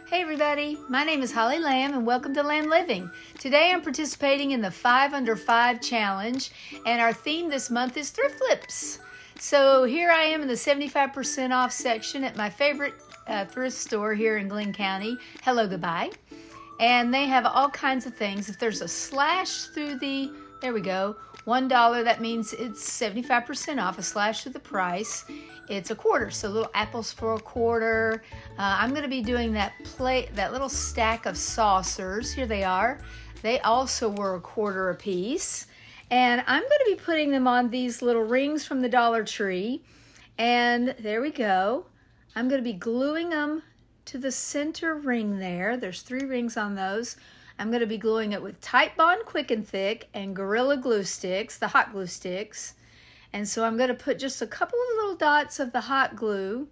Hey everybody, my name is Holly Lamb and welcome to Lamb Living. Today I'm participating in the 5 Under 5 challenge and our theme this month is thrift flips. So here I am in the 75% off section at my favorite thrift store here in Glenn County, Hello Goodbye. And they have all kinds of things. If there's a slash through the, there we go, $1, that means it's 75% off, a slash through the price. It's a quarter, so little apples for a quarter. I'm going to be doing that little stack of saucers. Here they are. They also were a quarter a piece. And I'm going to be putting them on these little rings from the Dollar Tree. And there we go. I'm going to be gluing them to the center ring there. There's 3 rings on those. I'm going to be gluing it with Titebond Quick and Thick and Gorilla Glue Sticks, the hot glue sticks. And so I'm going to put just a couple of little dots of the hot glue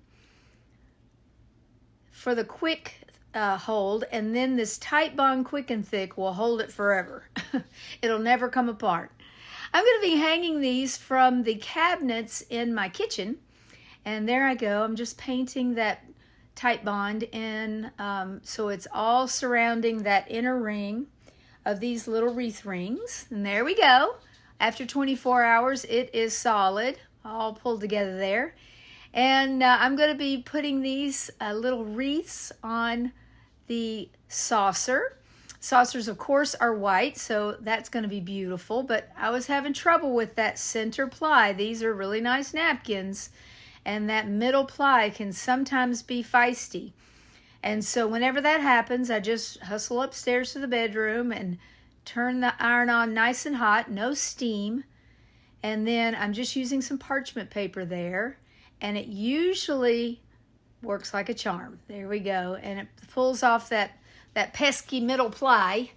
for the quick hold, and then this Titebond Quick and Thick will hold it forever. It'll never come apart. I'm going to be hanging these from the cabinets in my kitchen, and there I go. I'm just painting that Titebond in, so it's all surrounding that inner ring of these little wreath rings, and there we go. After 24 hours, it is solid, all pulled together there. And I'm going to be putting these little wreaths on the saucer. Saucers, of course, are white, so that's going to be beautiful. But I was having trouble with that center ply. These are really nice napkins, and that middle ply can sometimes be feisty. And so whenever that happens, I just hustle upstairs to the bedroom and turn the iron on nice and hot, no steam, and then I'm just using some parchment paper there, and it usually works like a charm. There we go, and it pulls off that pesky middle ply,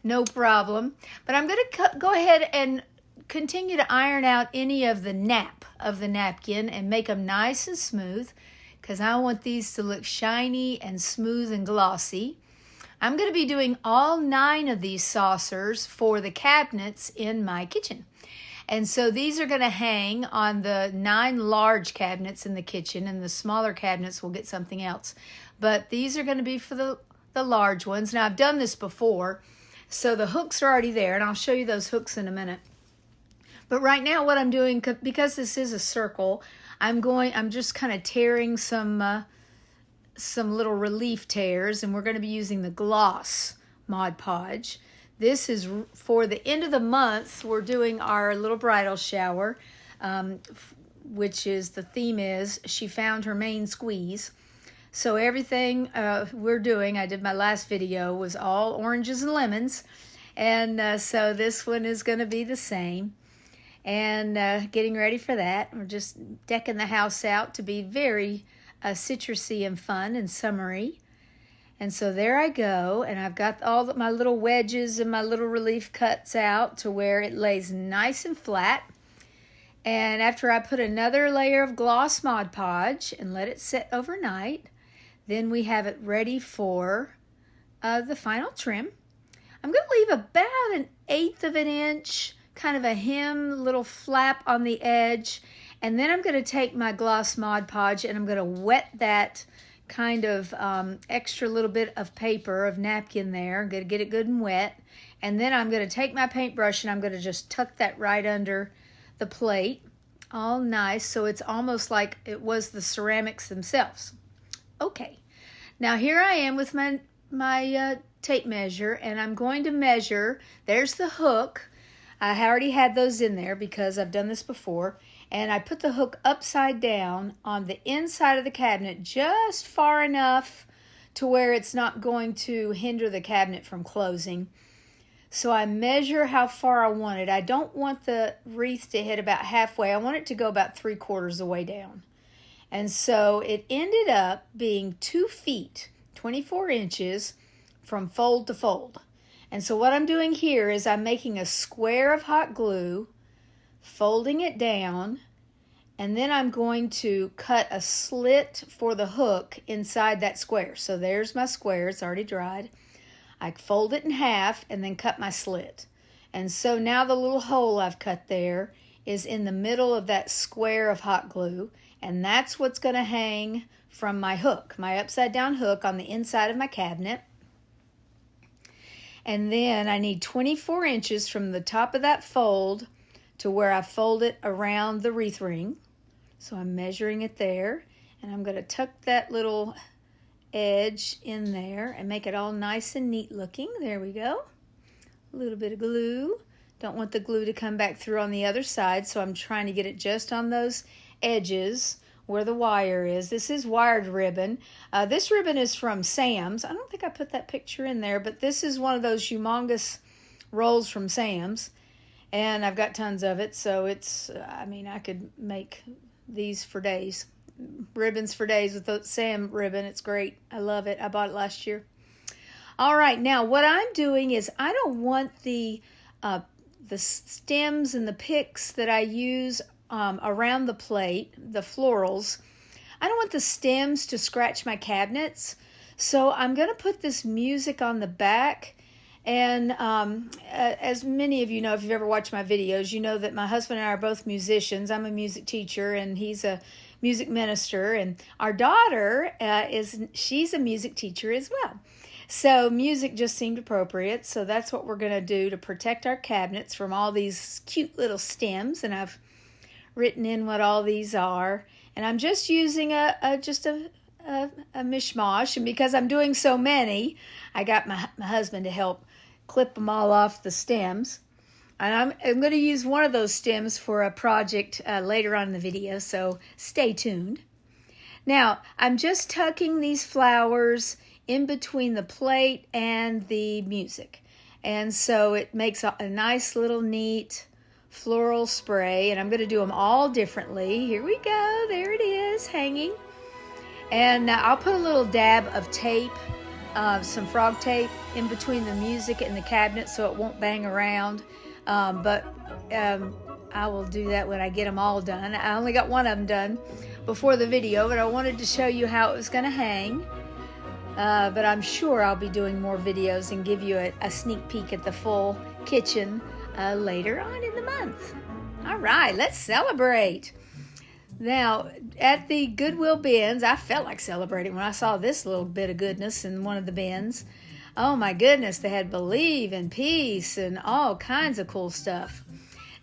no problem. But I'm going to go ahead and continue to iron out any of the nap of the napkin and make them nice and smooth, because I want these to look shiny and smooth and glossy. I'm going to be doing all 9 of these saucers for the cabinets in my kitchen. And so these are going to hang on the 9 large cabinets in the kitchen, and the smaller cabinets will get something else. But these are going to be for the large ones. Now, I've done this before, so the hooks are already there, and I'll show you those hooks in a minute. But right now what I'm doing, because this is a circle, I'm just kind of tearing some little relief tears, and we're going to be using the gloss Mod Podge. This is for the end of the month. We're doing our little bridal shower, which is, the theme is She Found Her Main Squeeze. So everything we're doing, I did my last video, was all oranges and lemons, and so this one is going to be the same. And getting ready for that. We're just decking the house out to be very citrusy and fun and summery. And so there I go, and I've got all my little wedges and my little relief cuts out to where it lays nice and flat. And after I put another layer of gloss Mod Podge and let it set overnight, then we have it ready for the final trim. I'm going to leave about 1/8 of an inch, kind of a hem, little flap on the edge. And then I'm going to take my gloss Mod Podge and I'm going to wet that kind of extra little bit of paper, of napkin there. I'm going to get it good and wet. And then I'm going to take my paintbrush and I'm going to just tuck that right under the plate. All nice, so it's almost like it was the ceramics themselves. Okay, now here I am with my tape measure, and I'm going to measure. There's the hook. I already had those in there because I've done this before. And I put the hook upside down on the inside of the cabinet, just far enough to where it's not going to hinder the cabinet from closing. So I measure how far I want it. I don't want the wreath to hit about halfway. I want it to go about 3/4 the way down. And so it ended up being 2 feet, 24 inches from fold to fold. And so what I'm doing here is I'm making a square of hot glue, folding it down, and then I'm going to cut a slit for the hook inside that square. So there's my square, it's already dried. I fold it in half and then cut my slit. And so now the little hole I've cut there is in the middle of that square of hot glue, and that's what's going to hang from my hook, my upside down hook on the inside of my cabinet. And then I need 24 inches from the top of that fold to where I fold it around the wreath ring. So I'm measuring it there, and I'm going to tuck that little edge in there and make it all nice and neat looking. There we go. A little bit of glue. Don't want the glue to come back through on the other side, so I'm trying to get it just on those edges where the wire is. This is wired ribbon. This ribbon is from Sam's. I don't think I put that picture in there, but this is one of those humongous rolls from Sam's, and I've got tons of it, so it's, I mean, I could make these for days. Ribbons for days with the Sam ribbon. It's great. I love it. I bought it last year. All right, now what I'm doing is I don't want the stems and the picks that I use around the plate, the florals, I don't want the stems to scratch my cabinets. So I'm going to put this music on the back. And as many of you know, if you've ever watched my videos, you know that my husband and I are both musicians. I'm a music teacher and he's a music minister. And our daughter, she's a music teacher as well. So music just seemed appropriate. So that's what we're going to do to protect our cabinets from all these cute little stems. And I've written in what all these are. And I'm just using a mishmash. And because I'm doing so many, I got my husband to help clip them all off the stems. And I'm going to use one of those stems for a project later on in the video. So stay tuned. Now, I'm just tucking these flowers in between the plate and the music. And so it makes a nice little neat floral spray. And I'm going to do them all differently. Here we go. There it is, hanging. And I'll put a little dab of tape, some frog tape, in between the music and the cabinet so it won't bang around. But I will do that when I get them all done. I only got one of them done before the video, but I wanted to show you how it was going to hang. But I'm sure I'll be doing more videos and give you a sneak peek at the full kitchen later on in the month. All right, let's celebrate. Now, at the Goodwill bins, I felt like celebrating when I saw this little bit of goodness in one of the bins. Oh my goodness, they had Believe and Peace and all kinds of cool stuff.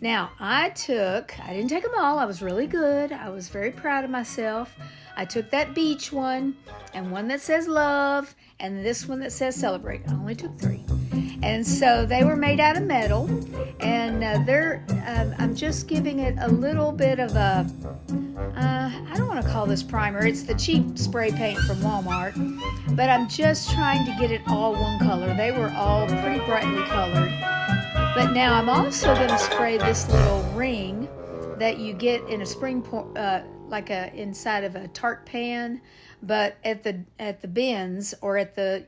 Now, I didn't take them all. I was really good. I was very proud of myself. I took that beach one and one that says love and this one that says celebrate. I only took 3. And so they were made out of metal, and I'm just giving it a little bit of a, I don't want to call this primer. It's the cheap spray paint from Walmart, but I'm just trying to get it all one color. They were all pretty brightly colored. But now I'm also going to spray this little ring that you get in a Springform, inside of a tart pan, but at the bins or at the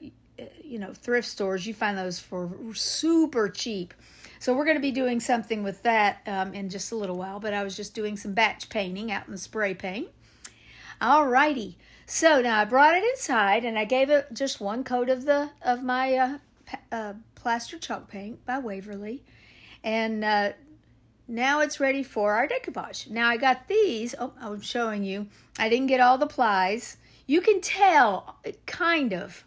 thrift stores, you find those for super cheap. So we're going to be doing something with that in just a little while, but I was just doing some batch painting out in the spray paint. Alrighty, so now I brought it inside and I gave it just one coat of my plaster chalk paint by Waverly, and now it's ready for our decoupage. Now I got these. Oh, I'm showing you. I didn't get all the plies. You can tell, kind of,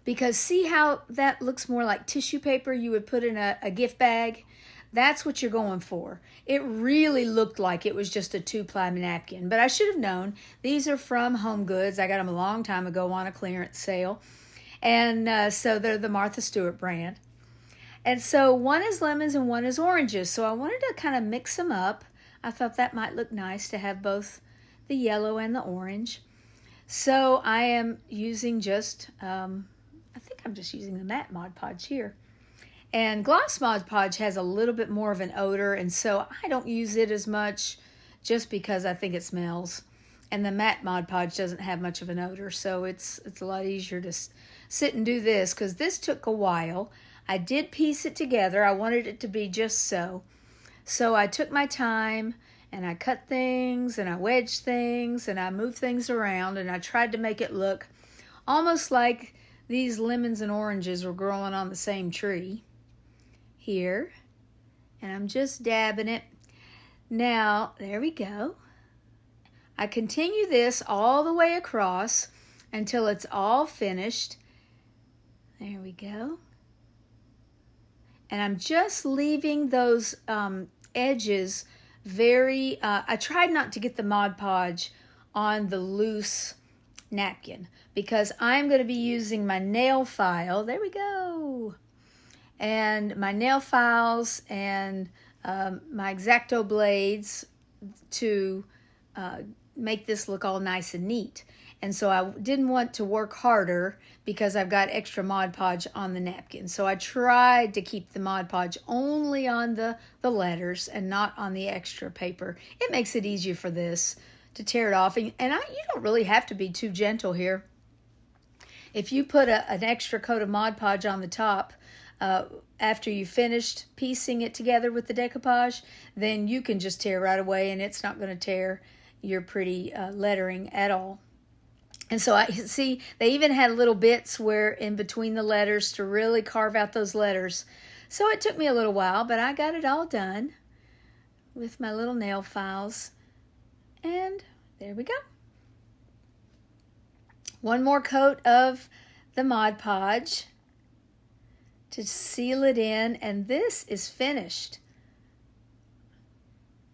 because see how that looks more like tissue paper you would put in a gift bag? That's what you're going for. It really looked like it was just a 2-ply napkin, but I should have known. These are from Home Goods. I got them a long time ago on a clearance sale. And so they're the Martha Stewart brand. And so one is lemons and one is oranges. So I wanted to kind of mix them up. I thought that might look nice to have both the yellow and the orange. So I am using just, I think I'm just using the matte Mod Podge here. And gloss Mod Podge has a little bit more of an odor, and so I don't use it as much just because I think it smells. And the matte Mod Podge doesn't have much of an odor, so it's a lot easier to sit and do this, because this took a while. I did piece it together. I wanted it to be just so. So I took my time, and I cut things, and I wedged things, and I moved things around, and I tried to make it look almost like these lemons and oranges were growing on the same tree here. And I'm just dabbing it. Now, there we go. I continue this all the way across until it's all finished. There we go. And I'm just leaving those edges very, I tried not to get the Mod Podge on the loose napkin because I'm going to be using my nail file. There we go. And my nail files and my X-Acto blades to make this look all nice and neat. And so I didn't want to work harder because I've got extra Mod Podge on the napkin. So I tried to keep the Mod Podge only on the letters and not on the extra paper. It makes it easier for this to tear it off. And you don't really have to be too gentle here. If you put an extra coat of Mod Podge on the top, after you finished piecing it together with the decoupage, then you can just tear right away and it's not going to tear your pretty lettering at all. And so I see they even had little bits where in between the letters to really carve out those letters. So it took me a little while, but I got it all done with my little nail files. And there we go. One more coat of the Mod Podge to seal it in, and this is finished.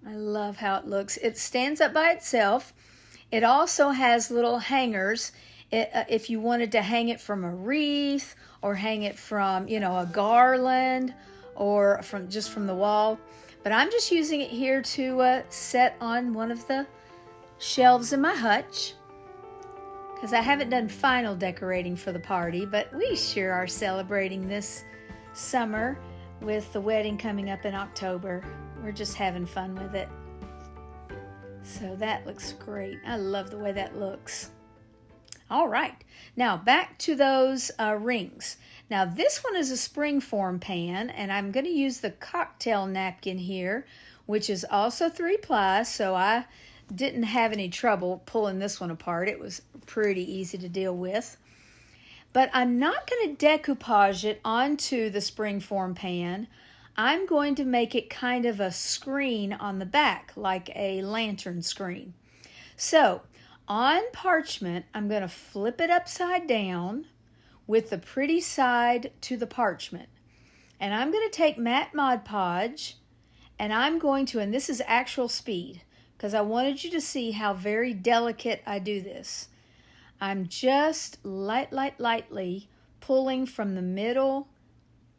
I love how it looks. It stands up by itself. It also has little hangers if you wanted to hang it from a wreath or hang it from, a garland or just from the wall. But I'm just using it here to set on one of the shelves in my hutch because I haven't done final decorating for the party, but we sure are celebrating this summer with the wedding coming up in October. We're just having fun with it. So that looks great. I love the way that looks. All right, now back to those rings. Now this one is a Springform pan, and I'm going to use the cocktail napkin here, which is also 3-ply, so I didn't have any trouble pulling this one apart. It was pretty easy to deal with. But I'm not going to decoupage it onto the Springform pan. I'm going to make it kind of a screen on the back, like a lantern screen. So, on parchment, I'm going to flip it upside down with the pretty side to the parchment. And I'm going to take matte Mod Podge, and I'm going to, and this is actual speed, because I wanted you to see how very delicate I do this. I'm just lightly pulling from the middle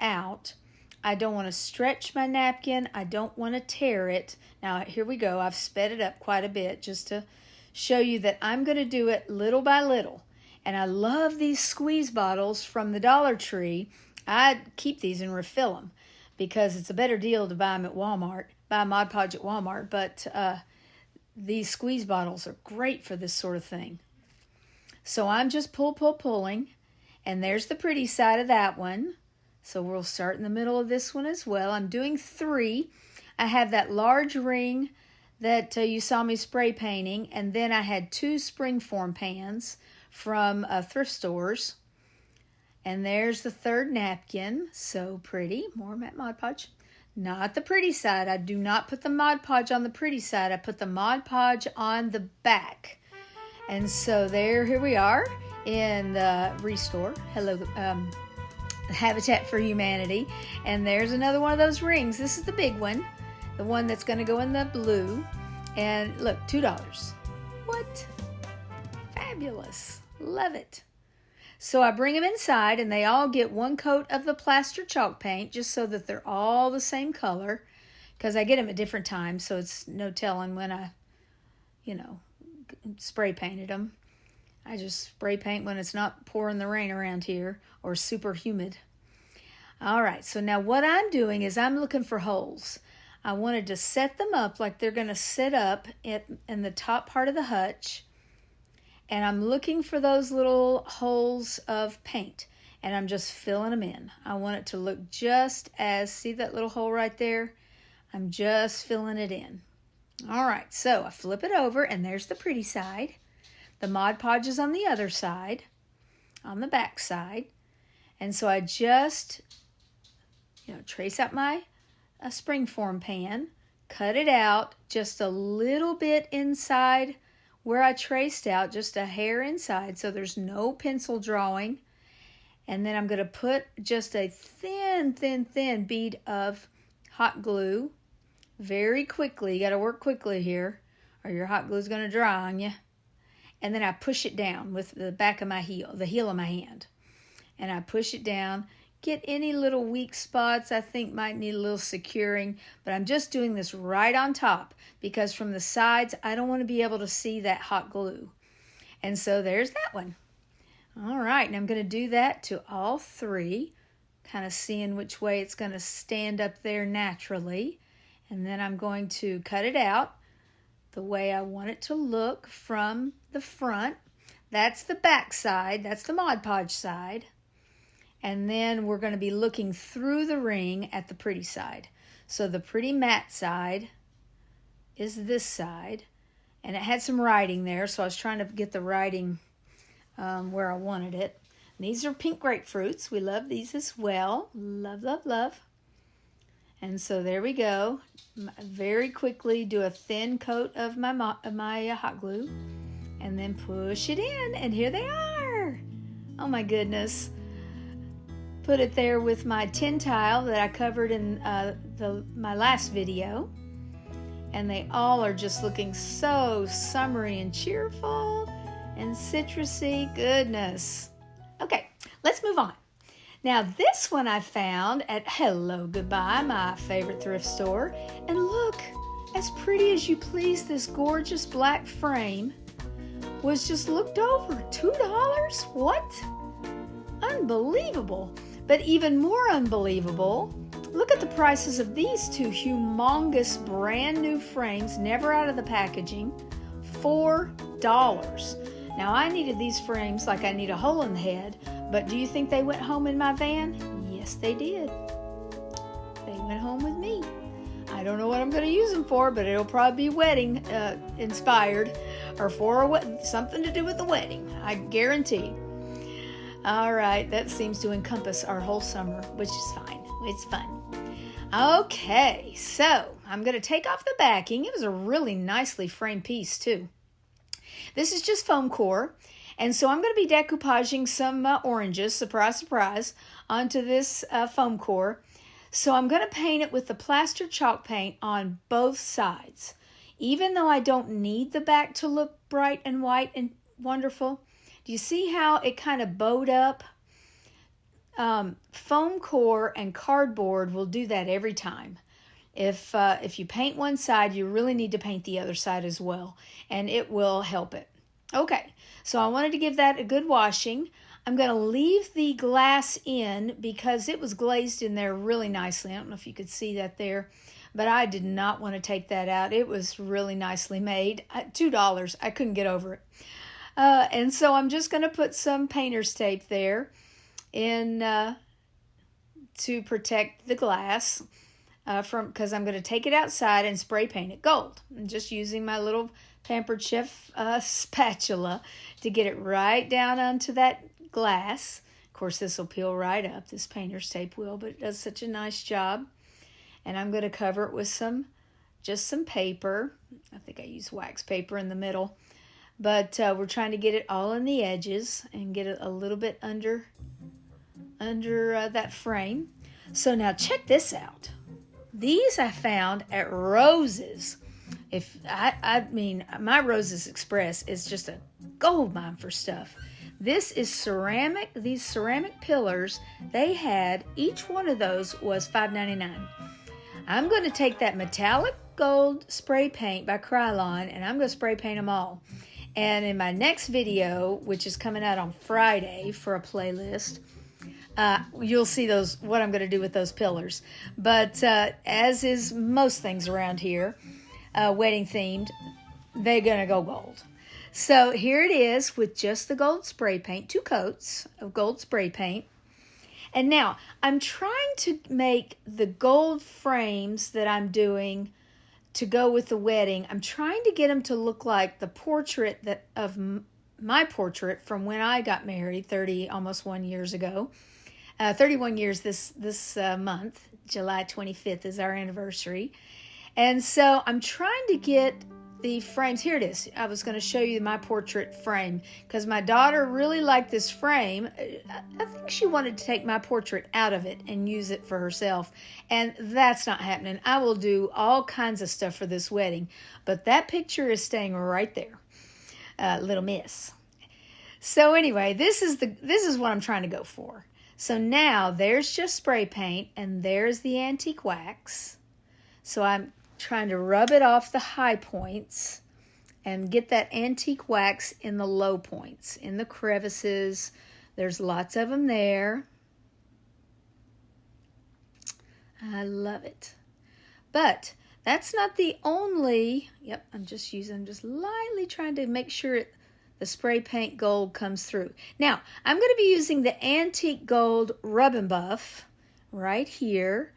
out. I don't want to stretch my napkin. I don't want to tear it. Now, here we go. I've sped it up quite a bit just to show you that I'm going to do it little by little. And I love these squeeze bottles from the Dollar Tree. I keep these and refill them because it's a better deal to buy them at Walmart, buy Mod Podge at Walmart. But these squeeze bottles are great for this sort of thing. So I'm just pulling. And there's the pretty side of that one. So we'll start in the middle of this one as well. I'm doing 3. I have that large ring that you saw me spray painting. And then I had 2 Springform pans from thrift stores. And there's the 3rd napkin. So pretty. More matte Mod Podge. Not the pretty side. I do not put the Mod Podge on the pretty side. I put the Mod Podge on the back. And so here we are in the Restore. Hello, Habitat for Humanity. And there's another one of those rings. This is the big one, the one that's going to go in the blue. And look, $2. What? Fabulous. Love it. So I bring them inside, and they all get 1 coat of the plaster chalk paint just so that they're all the same color, because I get them at different times, so it's no telling when I, spray painted them. I just spray paint when it's not pouring the rain around here or super humid. All right, so now what I'm doing is I'm looking for holes. I wanted to set them up like they're going to sit up in the top part of the hutch. And I'm looking for those little holes of paint. And I'm just filling them in. I want it to look just as, see that little hole right there? I'm just filling it in. All right, so I flip it over, and there's the pretty side. The Mod Podge is on the other side, on the back side. And so I just, trace out my Springform pan, cut it out just a little bit inside where I traced out just a hair inside, so there's no pencil drawing. And then I'm going to put just a thin bead of hot glue very quickly. You got to work quickly here, or your hot glue is going to dry on you. And then I push it down with the back of my heel, the heel of my hand. And I push it down. Get any little weak spots I think might need a little securing, but I'm just doing this right on top because from the sides, I don't want to be able to see that hot glue. And so there's that one. All right, and I'm going to do that to all three, kind of seeing which way it's going to stand up there naturally. And then I'm going to cut it out the way I want it to look from the front. That's the back side. That's the Mod Podge side. And then we're going to be looking through the ring at the pretty side. So the pretty matte side is this side. And it had some writing there, so I was trying to get the writing where I wanted it. And these are pink grapefruits. We love these as well. Love, love, love. And so there we go. Very quickly do a thin coat of my hot glue. And then push it in. And here they are. Oh my goodness. Put it there with my tin tile that I covered in my last video. And they all are just looking so summery and cheerful and citrusy. Goodness. Okay, let's move on. Now this one I found at Hello Goodbye, my favorite thrift store. And look, as pretty as you please, this gorgeous black frame was just looked over. $2? What? Unbelievable. But even more unbelievable, look at the prices of these two humongous brand new frames, never out of the packaging. $4. Now I needed these frames like I need a hole in the head, but do you think they went home in my van? Yes, they did. They went home with me. I don't know what I'm going to use them for, but it'll probably be wedding inspired or for something to do with the wedding. I guarantee. All right, that seems to encompass our whole summer, which is fine. It's fun. Okay, so I'm going to take off the backing. It was a really nicely framed piece, too. This is just foam core, and so I'm going to be decoupaging some oranges, surprise, surprise, onto this foam core. So I'm going to paint it with the plaster chalk paint on both sides. Even though I don't need the back to look bright and white and wonderful, do you see how it kind of bowed up? Foam core and cardboard will do that every time. If you paint one side, you really need to paint the other side as well, and it will help it. Okay, so I wanted to give that a good washing. I'm going to leave the glass in because it was glazed in there really nicely. I don't know if you could see that there, but I did not want to take that out. It was really nicely made. $2. I couldn't get over it. And so I'm just going to put some painter's tape there in to protect the glass because I'm going to take it outside and spray paint it gold. I'm just using my little Pampered Chef spatula to get it right down onto that glass. Of course, this will peel right up. This painter's tape will, but it does such a nice job. And I'm going to cover it with just some paper. I think I use wax paper in the middle. But we're trying to get it all in the edges and get it a little bit under that frame. So now check this out. These I found at Rose's. I mean, my Rose's Express is just a gold mine for stuff. This is ceramic. These ceramic pillars, they had, each one of those was $5.99. I'm going to take that metallic gold spray paint by Krylon, and I'm going to spray paint them all. And in my next video, which is coming out on Friday for a playlist, you'll see what I'm going to do with those pillars. But as is most things around here, wedding themed, they're going to go gold. So here it is with just the gold spray paint, 2 coats of gold spray paint. And now I'm trying to make the gold frames that I'm doing to go with the wedding. I'm trying to get them to look like the portrait of my portrait from when I got married almost 1 years ago. 31 years this month. July 25th is our anniversary. And so I'm trying to get the frames. Here it is. I was going to show you my portrait frame because my daughter really liked this frame. I think she wanted to take my portrait out of it and use it for herself, and that's not happening. I will do all kinds of stuff for this wedding, but that picture is staying right there. Little miss. So anyway, this is what I'm trying to go for. So now there's just spray paint and there's the antique wax. So I'm trying to rub it off the high points and get that antique wax in the low points, in the crevices. There's lots of them there. I love it. But that's not the only, yep, I'm just lightly trying to make sure the spray paint gold comes through. Now, I'm going to be using the antique gold rub and buff right here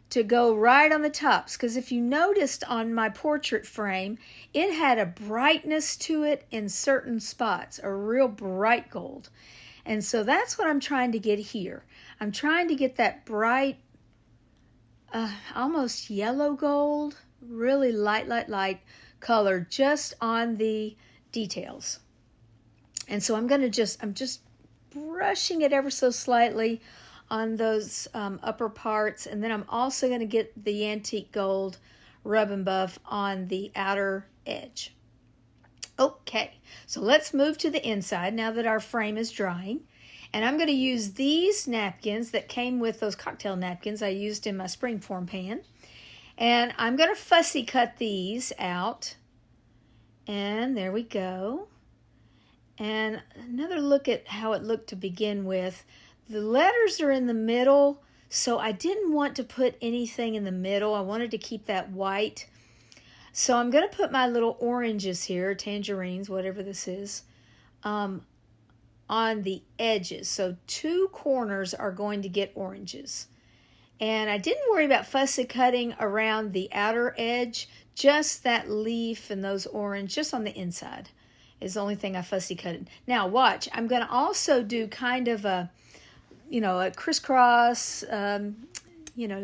to go right on the tops, because if you noticed on my portrait frame, it had a brightness to it in certain spots, a real bright gold. And so that's what I'm trying to get here. I'm trying to get that bright, almost yellow gold, really light color just on the details. And so I'm just brushing it ever so slightly on those upper parts, and then I'm also going to get the antique gold rub and buff on the outer edge. Okay, so let's move to the inside now that our frame is drying. And I'm going to use these napkins that came with those cocktail napkins I used in my Springform pan. And I'm going to fussy cut these out. And there we go. And another look at how it looked to begin with. The letters are in the middle, so I didn't want to put anything in the middle. I wanted to keep that white. So I'm going to put my little oranges here, tangerines, whatever this is, on the edges. So 2 corners are going to get oranges. And I didn't worry about fussy cutting around the outer edge, just that leaf and those orange, just on the inside is the only thing I fussy cut. Now watch, I'm going to also do kind of a crisscross,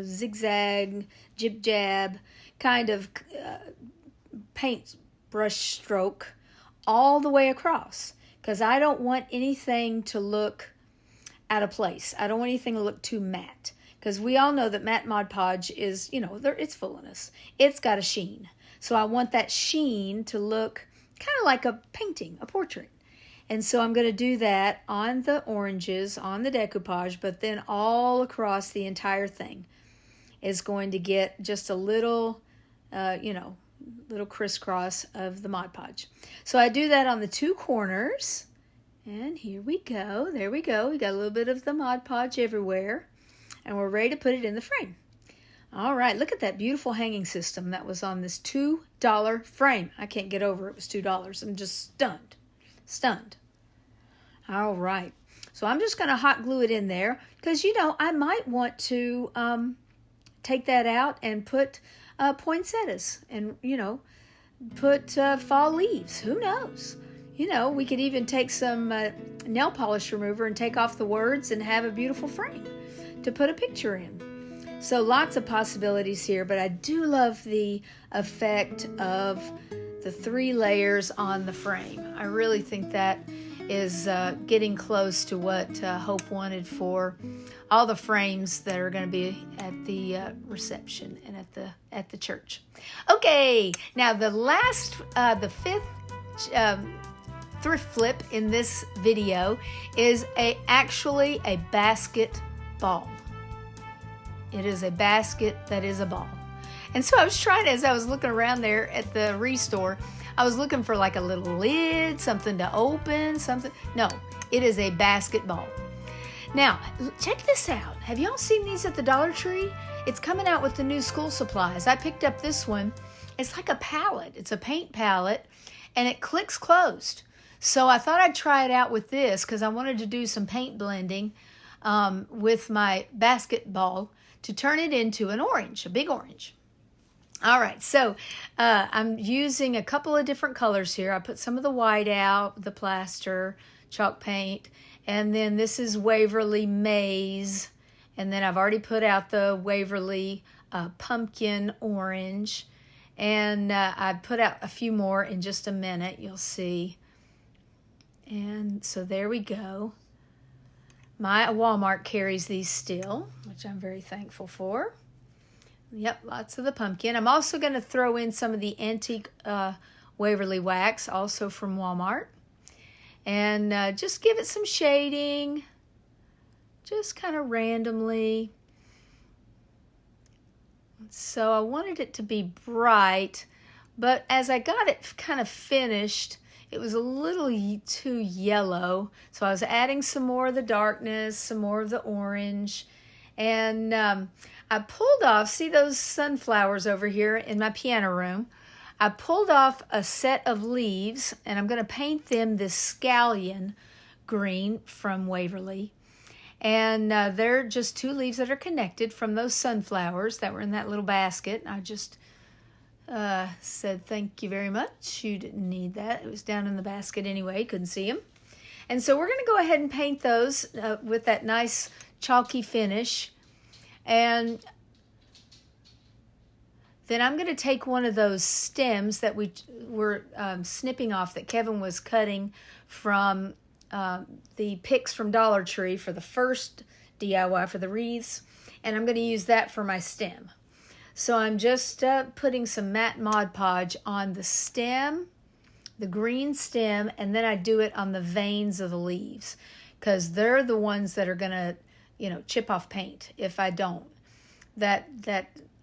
zigzag, jib-jab kind of paint brush stroke all the way across, because I don't want anything to look out of place. I don't want anything to look too matte, because we all know that matte Mod Podge is, it's fooling us. It's got a sheen. So I want that sheen to look kind of like a painting, a portrait. And so I'm going to do that on the oranges, on the decoupage, but then all across the entire thing is going to get just a little, little crisscross of the Mod Podge. So I do that on the 2 corners, and here we go. There we go. We got a little bit of the Mod Podge everywhere, and we're ready to put it in the frame. All right, look at that beautiful hanging system that was on this $2 frame. I can't get over it was $2. I'm just stunned. All right, so I'm just going to hot glue it in there because, I might want to take that out and put poinsettias and, put fall leaves. Who knows? We could even take some nail polish remover and take off the words and have a beautiful frame to put a picture in. So lots of possibilities here, but I do love the effect of the 3 layers on the frame. I really think that is getting close to what Hope wanted for all the frames that are going to be at the reception and at the church. Okay, now the 5th thrift flip in this video is actually a basket ball. It is a basket that is a ball. And so I was trying, as I was looking around there at the restore, I was looking for like a little lid, something to open, something. No, it is a basketball. Now, check this out. Have y'all seen these at the Dollar Tree? It's coming out with the new school supplies. I picked up this one. It's like a palette. It's a paint palette, and it clicks closed. So I thought I'd try it out with this because I wanted to do some paint blending with my basketball to turn it into an orange, a big orange. All right, so I'm using a couple of different colors here. I put some of the white out, the plaster, chalk paint, and then this is Waverly Maze, and then I've already put out the Waverly pumpkin orange, And I put out a few more in just a minute, you'll see. And so there we go. My Walmart carries these still, which I'm very thankful for. Yep, lots of the pumpkin. I'm also going to throw in some of the antique Waverly wax, also from Walmart. And just give it some shading, just kind of randomly. So I wanted it to be bright, but as I got it kind of finished, it was a little too yellow. So I was adding some more of the darkness, some more of the orange. And I pulled off, see those sunflowers over here in my piano room? I pulled off a set of leaves, and I'm going to paint them this scallion green from Waverly. And they're just 2 leaves that are connected from those sunflowers that were in that little basket. I just said, thank you very much. You didn't need that. It was down in the basket anyway. Couldn't see them. And so we're going to go ahead and paint those with that nice chalky finish. And then I'm going to take one of those stems that we were snipping off that Kevin was cutting from the picks from Dollar Tree for the first DIY for the wreaths, and I'm going to use that for my stem. So I'm just putting some matte Mod Podge on the stem, the green stem, and then I do it on the veins of the leaves because they're the ones that are going to, chip off paint if I don't. That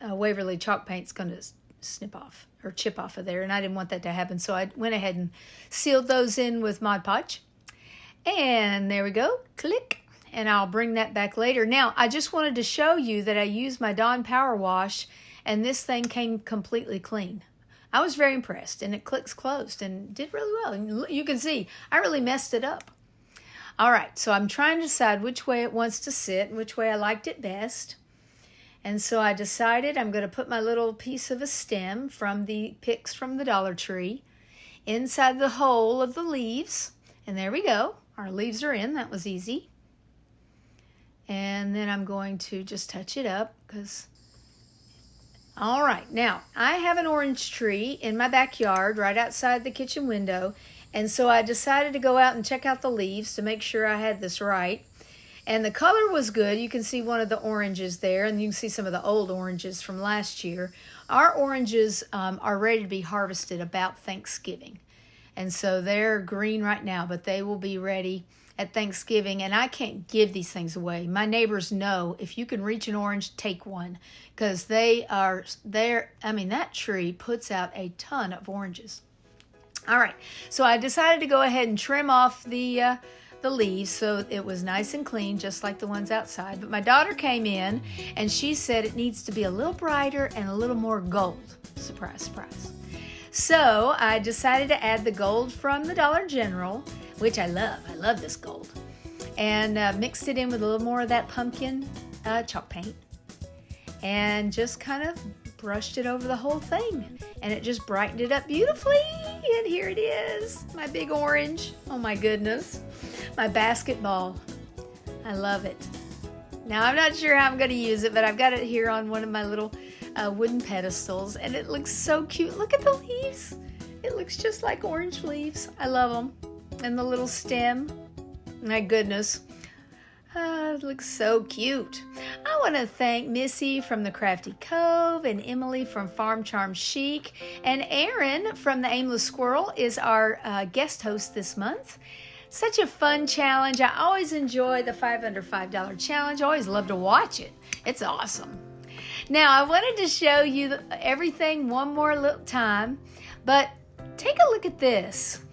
Waverly chalk paint's going to snip off or chip off of there, and I didn't want that to happen, so I went ahead and sealed those in with Mod Podge. And there we go, click, and I'll bring that back later. Now, I just wanted to show you that I used my Dawn Power Wash, and this thing came completely clean. I was very impressed, and it clicks closed and did really well. And you can see, I really messed it up. All right, so I'm trying to decide which way it wants to sit and which way I liked it best. And so I decided I'm going to put my little piece of a stem from the picks from the Dollar Tree inside the hole of the leaves. And there we go. Our leaves are in. That was easy. And then I'm going to just touch it up because... All right. Now, I have an orange tree in my backyard right outside the kitchen window. And so I decided to go out and check out the leaves to make sure I had this right. And the color was good. You can see one of the oranges there, and you can see some of the old oranges from last year. Our oranges are ready to be harvested about Thanksgiving. And so they're green right now, but they will be ready at Thanksgiving. And I can't give these things away. My neighbors know if you can reach an orange, take one. Because they are there. I mean, that tree puts out a ton of oranges. All right. So I decided to go ahead and trim off the leaves so it was nice and clean, just like the ones outside. But my daughter came in and she said it needs to be a little brighter and a little more gold. Surprise, surprise. So I decided to add the gold from the Dollar General, which I love. I love this gold. And mixed it in with a little more of that pumpkin chalk paint. And just kind of brushed it over the whole thing. And it just brightened it up beautifully. And here it is, my big orange. Oh my goodness. My basketball. I love it. Now I'm not sure how I'm going to use it, but I've got it here on one of my little wooden pedestals, and it looks so cute. Look at the leaves. It looks just like orange leaves. I love them. And the little stem. My goodness. It looks so cute. I want to thank Missi from the Crafty Cove, and Emily from Farm Charm Chic, and Erin from the Aimless Squirrel is our guest host this month. Such a fun challenge. I always enjoy the 5 under $5 challenge. I always love to watch it. It's awesome. Now, I wanted to show you everything one more little time, but take a look at this.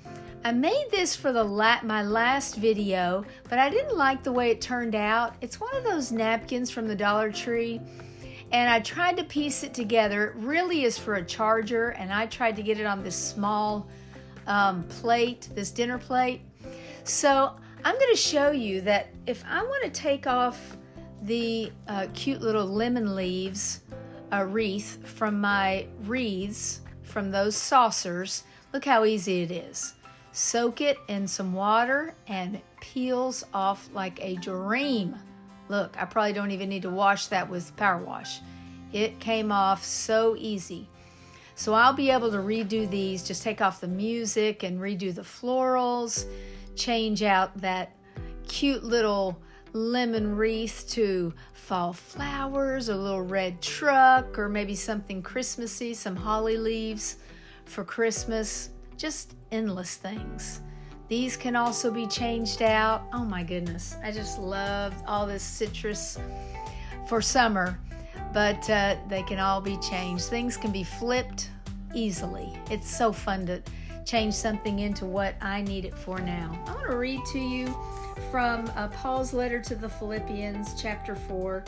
I made this for my last video, but I didn't like the way it turned out. It's one of those napkins from the Dollar Tree, and I tried to piece it together. It really is for a charger, and I tried to get it on this small plate, this dinner plate. So I'm going to show you that if I want to take off the cute little lemon leaves wreath from my wreaths, from those saucers, look how easy it is. Soak it in some water and it peels off like a dream. Look, I probably don't even need to wash that with power wash. It came off so easy. So I'll be able to redo these, just take off the music and redo the florals, change out that cute little lemon wreath to fall flowers, a little red truck, or maybe something Christmassy, some holly leaves for Christmas, just endless things. These can also be changed out. Oh my goodness, I just love all this citrus for summer, but they can all be changed. Things can be flipped easily. It's so fun to change something into what I need it for now. I want to read to you from Paul's letter to the Philippians, chapter 4,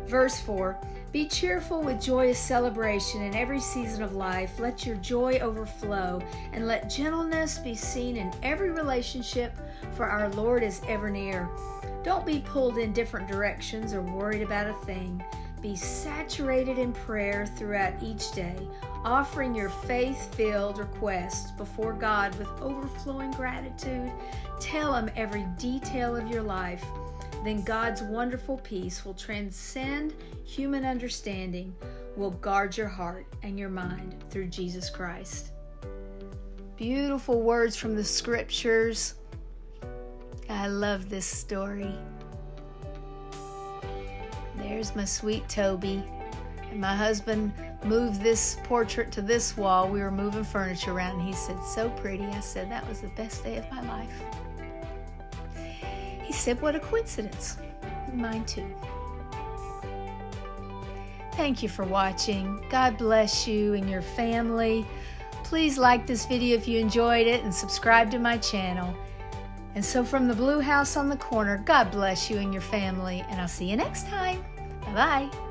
verse 4. Be cheerful with joyous celebration in every season of life. Let your joy overflow, and let gentleness be seen in every relationship, for our Lord is ever near. Don't be pulled in different directions or worried about a thing. Be saturated in prayer throughout each day, offering your faith-filled requests before God with overflowing gratitude. Tell Him every detail of your life. Then God's wonderful peace will transcend human understanding, will guard your heart and your mind through Jesus Christ. Beautiful words from the scriptures. I love this story. There's my sweet Toby. And my husband moved this portrait to this wall. We were moving furniture around, and he said, "So pretty." I said, "That was the best day of my life." He said, "What a coincidence." Mine too. Thank you for watching. God bless you and your family. Please like this video if you enjoyed it and subscribe to my channel. And so from the blue house on the corner, God bless you and your family, and I'll see you next time. Bye-bye.